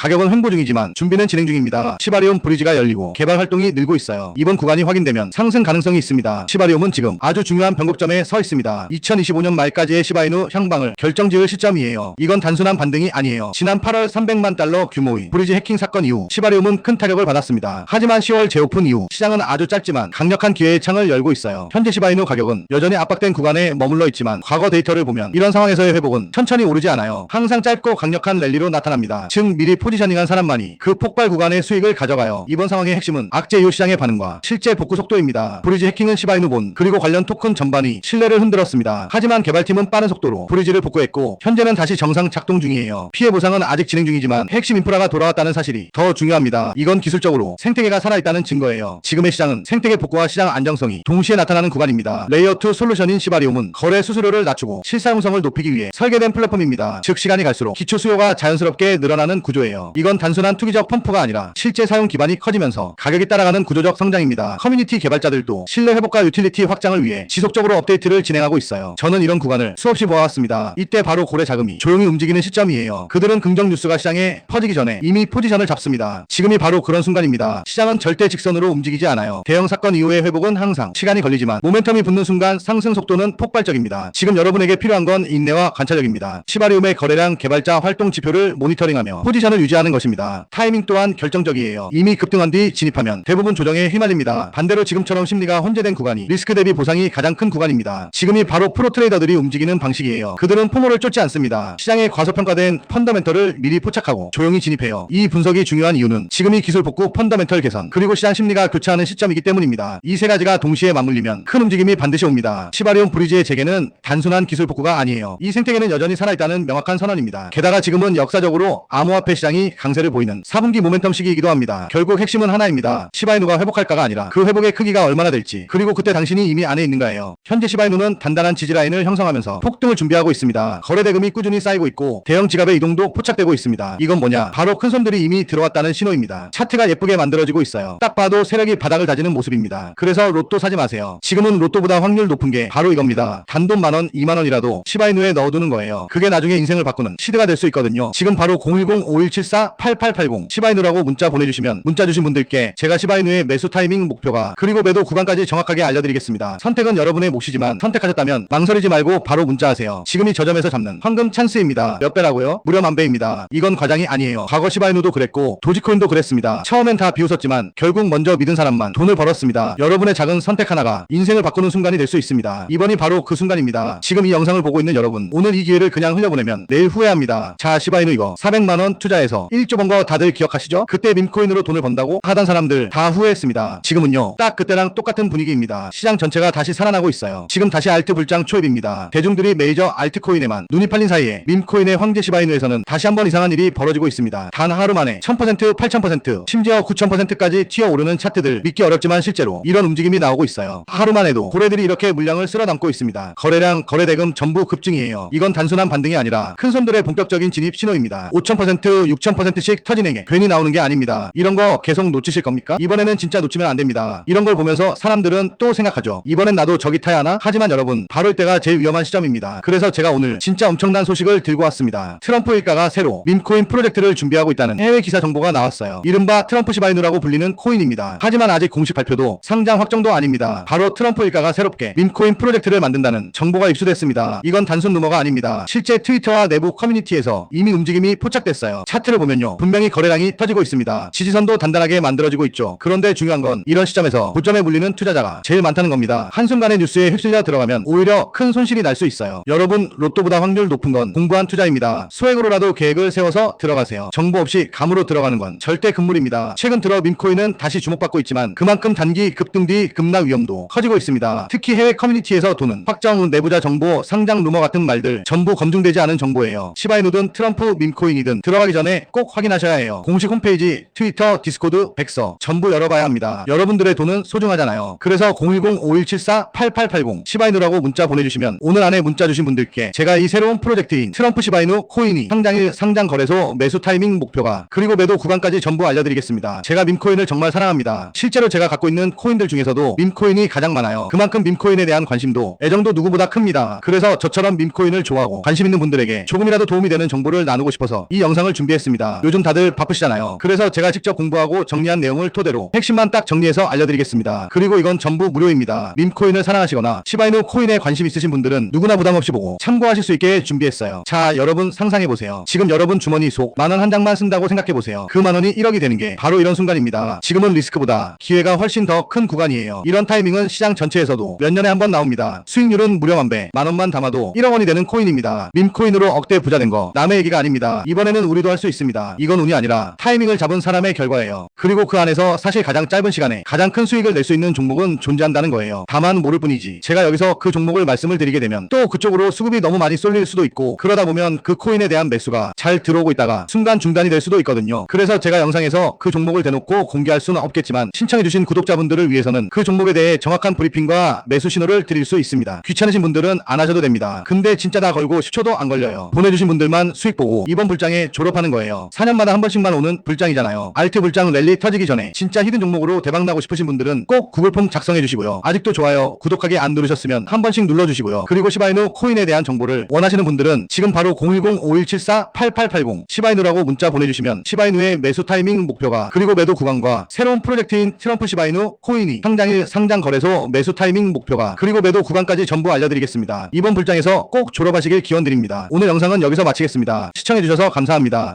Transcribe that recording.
가격은 횡보 중이지만 준비는 진행 중입니다. 시바리움 브리지가 열리고 개발 활동이 늘고 있어요. 이번 구간이 확인되면 상승 가능성이 있습니다. 시바리움은 지금 아주 중요한 변곡점에 서 있습니다. 2025년 말까지의 시바이누 향방을 결정지을 시점이에요. 이건 단순한 반등이 아니에요. 지난 8월 300만 달러 규모의 브리지 해킹 사건 이후 시바리움은 큰 타격을 받았습니다. 하지만 10월 재오픈 이후 시장은 아주 짧지만 강력한 기회의 창을 열고 있어요. 현재 시바이누 가격은 여전히 압박된 구간에 머물러 있지만 과거 데이터를 보면 이런 상황에서의 회복은 천천히 오르지 않아요. 항상 짧고 강력한 랠리로 나타납니다. 즉 미리 포지셔닝한 사람만이 그 폭발 구간의 수익을 가져가요. 이번 상황의 핵심은 악재 이후 시장의 반응과 실제 복구 속도입니다. 브리지 해킹은 시바이누 본 그리고 관련 토큰 전반이 신뢰를 흔들었습니다. 하지만 개발팀은 빠른 속도로 브리지를 복구했고 현재는 다시 정상 작동 중이에요. 피해 보상은 아직 진행 중이지만 핵심 인프라가 돌아왔다는 사실이 더 중요합니다. 이건 기술적으로 생태계가 살아있다는 증거예요. 지금의 시장은 생태계 복구와 시장 안정성이 동시에 나타나는 구간입니다. 레이어2 솔루션인 시바리움은 거래 수수료를 낮추고 실사용성을 높이기 위해 설계된 플랫폼입니다. 즉 시간이 갈수록 기초 수요가 자연스럽게 늘어나는 구조예요. 이건 단순한 투기적 펌프가 아니라 실제 사용 기반이 커지면서 가격이 따라가는 구조적 성장입니다. 커뮤니티 개발자들도 신뢰 회복과 유틸리티 확장을 위해 지속적으로 업데이트를 진행하고 있어요. 저는 이런 구간을 수없이 보아왔습니다. 이때 바로 고래 자금이 조용히 움직이는 시점이에요. 그들은 긍정 뉴스가 시장에 퍼지기 전에 이미 포지션을 잡습니다. 지금이 바로 그런 순간입니다. 시장은 절대 직선으로 움직이지 않아요. 대형 사건 이후의 회복은 항상 시간이 걸리지만 모멘텀이 붙는 순간 상승 속도는 폭발적입니다. 지금 여러분에게 필요한 건 인내와 관찰력입니다. 시바리움의 거래량, 개발자 활동 지표를 모니터링하며 포지션을 유지하는 것입니다. 타이밍 또한 결정적이에요. 이미 급등한 뒤 진입하면 대부분 조정에 휘말립니다. 반대로 지금처럼 심리가 혼재된 구간이 리스크 대비 보상이 가장 큰 구간입니다. 지금이 바로 프로 트레이더들이 움직이는 방식이에요. 그들은 포모를 쫓지 않습니다. 시장에 과소평가된 펀더멘털을 미리 포착하고 조용히 진입해요. 이 분석이 중요한 이유는 지금이 기술 복구, 펀더멘털 개선, 그리고 시장 심리가 교차하는 시점이기 때문입니다. 이 세 가지가 동시에 맞물리면 큰 움직임이 반드시 옵니다. 시바리움 브리지의 재개는 단순한 기술 복구가 아니에요. 이 생태계는 여전히 살아있다는 명확한 선언입니다. 게다가 지금은 역사적으로 암호화폐 시장이 강세를 보이는 4분기 모멘텀 시기이기도 합니다. 결국 핵심은 하나입니다. 시바이누가 회복할까가 아니라 그 회복의 크기가 얼마나 될지, 그리고 그때 당신이 이미 안에 있는가예요. 현재 시바이누는 단단한 지지라인을 형성하면서 폭등을 준비하고 있습니다. 거래 대금이 꾸준히 쌓이고 있고 대형 지갑의 이동도 포착되고 있습니다. 이건 뭐냐? 바로 큰 손들이 이미 들어왔다는 신호입니다. 차트가 예쁘게 만들어지고 있어요. 딱 봐도 세력이 바닥을 다지는 모습입니다. 그래서 로또 사지 마세요. 지금은 로또보다 확률 높은 게 바로 이겁니다. 단돈 만원, 2만원이라도 시바이누에 넣어두는 거예요. 그게 나중에 인생을 바꾸는 시드가 될 수 있거든요. 지금 바로 010-5174-8880 시바이누라고 문자 보내주시면 문자 주신 분들께 제가 시바이누의 매수 타이밍 목표가 그리고 매도 구간까지 정확하게 알려드리겠습니다. 선택은 여러분의 몫이지만 선택하셨다면 망설이지 말고 바로 문자하세요. 지금이 저점에서 잡는 황금 찬스입니다. 몇 배라고요? 무려 10,000배입니다. 이건 과장이 아니에요. 과거 시바이누도 그랬고 도지코인도 그랬습니다. 처음엔 다 비웃었지만 결국 먼저 믿은 사람만 돈을 벌었습니다. 여러분의 작은 선택 하나가 인생을 바꾸는 순간이 될 수 있습니다. 이번이 바로 그 순간입니다. 지금 이 영상을 보고 있는 여러분, 오늘 이 기회를 그냥 흘려보내면 내일 후회합니다. 자, 시바이누 이거 400만원 투자해서 1조 번 거 다들 기억하시죠? 그때 밈코인으로 돈을 번다고 하던 사람들 다 후회했습니다. 지금은요, 딱 그때랑 똑같은 분위기입니다. 시장 전체가 다시 살아나고 있어요. 지금 다시 알트 불장 초입입니다. 대중들이 메이저 알트코인에만 눈이 팔린 사이에 밈코인의 황제 시바이누에서는 다시 한번 이상한 일이 벌어지고 있습니다. 단 하루 만에 1000%, 8000%, 심지어 9000%까지 튀어오르는 차트들, 믿기 어렵지만 실제로 이런 움직임이 나오고 있어요. 하루만 해도 고래들이 이렇게 물량을 쓸어담고 있습니다. 거래량, 거래대금 전부 급증이에요. 이건 단순한 반등이 아니라 큰 손들의 본격적인 진입 신호입니다. 5000%, 6000%씩 터지는 괜히 나오는 게 아닙니다. 이런 거 계속 놓치실 겁니까? 이번에는 진짜 놓치면 안 됩니다. 이런 걸 보면서 사람들은 또 생각하죠. 이번엔 나도 저기 타야 하나? 하지만 여러분, 바로 이때가 제일 위험한 시점입니다. 그래서 제가 오늘 진짜 엄청난 소식을 들고 왔습니다. 트럼프 일가가 새로 밈코인 프로젝트를 준비하고 있다는 해외 기사 정보가 나왔어요. 이른바 트럼프 시바이누라고 불리는 코인입니다. 하지만 아직 공식 발표도 상장 확정도 아닙니다. 바로 트럼프 일가가 새롭게 밈코인 프로젝트를 만든다는 정보가 입수됐습니다. 이건 단순 루머가 아닙니다. 실제 트위터와 내부 커뮤니티에서 이미 움직임이 포착됐어요. 차트를 보면요, 분명히 거래량이 터지고 있습니다. 지지선도 단단하게 만들어지고 있죠. 그런데 중요한 건 이런 시점에서 고점에 물리는 투자자가 제일 많다는 겁니다. 한순간의 뉴스에 휩쓸려 들어가면 오히려 큰 손실이 날 수 있어요. 여러분, 로또보다 확률 높은 건 공부한 투자입니다. 소액으로라도 계획을 세워서 들어가세요. 정보 없이 감으로 들어가는 건 절대 금물입니다. 최근 들어 밈코인은 다시 주목받고 있지만 그만큼 단기 급등 뒤 급락 위험도 커지고 있습니다. 특히 해외 커뮤니티에서 도는 확정, 내부자 정보, 상장 루머 같은 말들 전부 검증되지 않은 정보예요. 시바이누든 트럼프 밈코인이든 들어가기 전에 꼭 확인하셔야 해요. 공식 홈페이지, 트위터, 디스코드, 백서 전부 열어봐야 합니다. 여러분들의 돈은 소중하잖아요. 그래서 010-5174-8880 시바이누라고 문자 보내주시면 오늘 안에 문자 주신 분들께 제가 이 새로운 프로젝트인 트럼프 시바이누 코인이 상장일, 상장 거래소, 매수 타이밍 목표가 그리고 매도 구간까지 전부 알려드리겠습니다. 제가 밈코인을 정말 사랑합니다. 실제로 제가 갖고 있는 코인들 중에서도 밈코인이 가장 많아요. 그만큼 밈코인에 대한 관심도, 애정도 누구보다 큽니다. 그래서 저처럼 밈코인을 좋아하고 관심 있는 분들에게 조금이라도 도움이 되는 정보를 나누고 싶어서 이 영상을 준비했습니다. 있습니다. 요즘 다들 바쁘시잖아요. 그래서 제가 직접 공부하고 정리한 내용을 토대로 핵심만 딱 정리해서 알려드리겠습니다. 그리고 이건 전부 무료입니다. 밈코인을 사랑하시거나 시바이누 코인에 관심 있으신 분들은 누구나 부담없이 보고 참고하실 수 있게 준비했어요. 자, 여러분 상상해보세요. 지금 여러분 주머니 속 만원 한 장만 쓴다고 생각해보세요. 그 만원이 1억이 되는 게 바로 이런 순간입니다. 지금은 리스크보다 기회가 훨씬 더 큰 구간이에요. 이런 타이밍은 시장 전체에서도 몇 년에 한 번 나옵니다. 수익률은 무려 만배, 만원만 담아도 1억 원이 되는 코인입니다. 밈코인으로 억대 부자 된 거 남의 얘기가 아닙니다. 이번에는 우리도 할 수 있습니다. 이건 운이 아니라 타이밍을 잡은 사람의 결과예요. 그리고 그 안에서 사실 가장 짧은 시간에 가장 큰 수익을 낼 수 있는 종목은 존재한다는 거예요. 다만 모를 뿐이지. 제가 여기서 그 종목을 말씀을 드리게 되면 또 그쪽으로 수급이 너무 많이 쏠릴 수도 있고, 그러다 보면 그 코인에 대한 매수가 잘 들어오고 있다가 순간 중단이 될 수도 있거든요. 그래서 제가 영상에서 그 종목을 대놓고 공개할 수는 없겠지만 신청해주신 구독자분들을 위해서는 그 종목에 대해 정확한 브리핑과 매수 신호를 드릴 수 있습니다. 귀찮으신 분들은 안 하셔도 됩니다. 근데 진짜 다 걸고 10초도 안 걸려요. 보내주신 분들만 수익 보고 이번 불장에 졸업하는 거예요. 4년마다 한 번씩만 오는 불장이잖아요. 알트 불장 랠리 터지기 전에 진짜 히든 종목으로 대박나고 싶으신 분들은 꼭 구글 폼 작성해 주시고요. 아직도 좋아요, 구독하기 안 누르셨으면 한 번씩 눌러주시고요. 그리고 시바이누 코인에 대한 정보를 원하시는 분들은 지금 바로 010-5174-8880 시바이누라고 문자 보내주시면 시바이누의 매수 타이밍 목표가, 그리고 매도 구간과 새로운 프로젝트인 트럼프 시바이누 코인이 상장일 상장 거래소 매수 타이밍 목표가, 그리고 매도 구간까지 전부 알려드리겠습니다. 이번 불장에서 꼭 졸업하시길 기원드립니다. 오늘 영상은 여기서 마치겠습니다. 시청해주셔서 감사합니다.